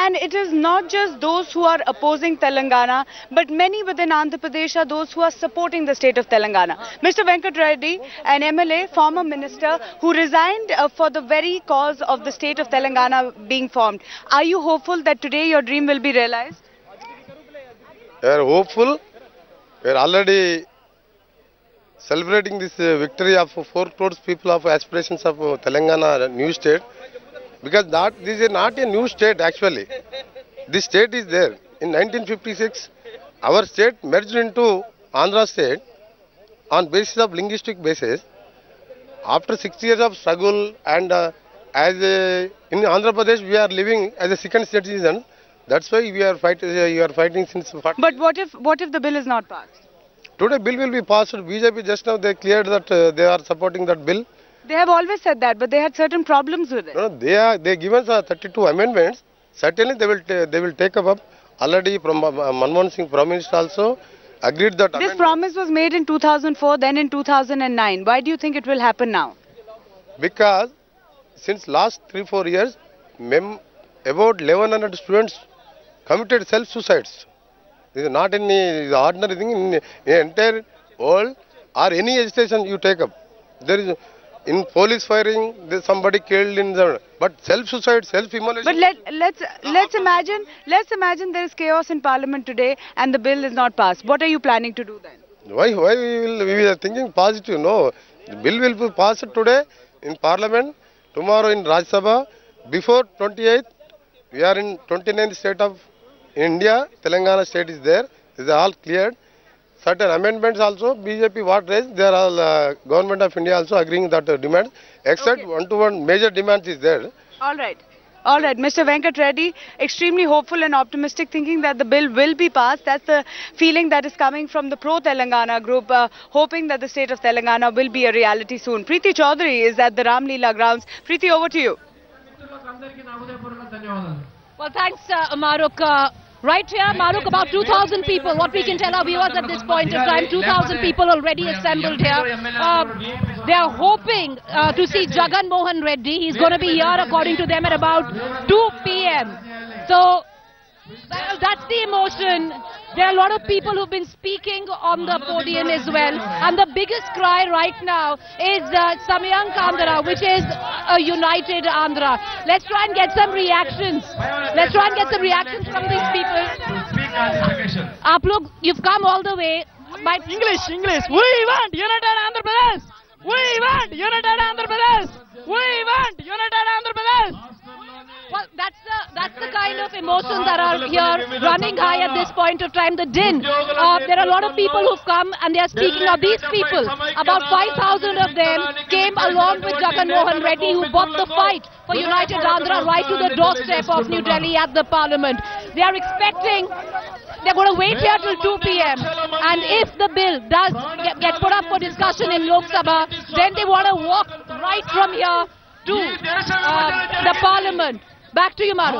And it is not just those who are opposing Telangana, but many within Andhra Pradesh are those who are supporting the state of Telangana. Mr. Venkat Reddy, an MLA, former minister, who resigned for the very cause of the state of Telangana being formed. Are you hopeful that today your dream will be realized? We are hopeful. We are already celebrating this victory of 4 crores people of aspirations of Telangana new state. Because this is not a new state actually. This state is there. In 1956, our state merged into Andhra state on basis of linguistic basis. After 6 years of struggle and in Andhra Pradesh we are living as a second citizen. That's why we are fighting since. But what if the bill is not passed? Today bill will be passed. BJP just now they cleared that they are supporting that bill. They have always said that, but they had certain problems with it. No, they given 32 amendments. Certainly they will take up. Already from Manmohan Singh Prime Minister also agreed that. This promise was made in 2004, then in 2009. Why do you think it will happen now? Because since last 3-4 years, about 1100 students committed self-suicides. This is not any ordinary thing in the entire world or any education you take up. There is in police firing, somebody killed in the, but self-suicide, self-immolation. But let's imagine there is chaos in Parliament today and the bill is not passed. What are you planning to do then? Why we are thinking positive? No, the bill will be passed today in Parliament, tomorrow in Rajya Sabha. Before 28th, we are in 29th state of India. Telangana state is there. These are all cleared. Certain amendments also BJP what raised, they are all government of India also agreeing that demand, except one-to-one major demands is there. All right, Mr. Venkat Reddy, extremely hopeful and optimistic, thinking that the bill will be passed. That's the feeling that is coming from the pro-Telangana group, hoping that the state of Telangana will be a reality soon. Preeti Chaudhary is at the Ram Leela grounds. Preeti, over to you. Well, thanks, Maruk. Right here, Maruk, about 2,000 people. What we can tell our viewers at this point of time, 2,000 people already assembled here. They are hoping to see Jagan Mohan Reddy. He's going to be here, according to them, at about 2 p.m. So that's the emotion. There are a lot of people who've been speaking on the podium as well. And the biggest cry right now is Samyank Andhra, which is a united Andhra. Let's try and get some reactions. Let's try and get some reactions from these people. You've come all the way. English. We want united Andhra Pradesh. We want united Andhra Pradesh. We want united Andhra Pradesh. Well, that's the kind of emotions that are here running high at this point of time. The din. There are a lot of people who've come and they are speaking. Now these people, about 5,000 of them came along with Jagan Mohan Reddy, who bought the fight for United Andhra right to the doorstep of New Delhi at the Parliament. They are expecting. They're going to wait here till 2 p.m. and if the bill does get put up for discussion in Lok Sabha, then they want to walk right from here to the Parliament. Back to you, Maru.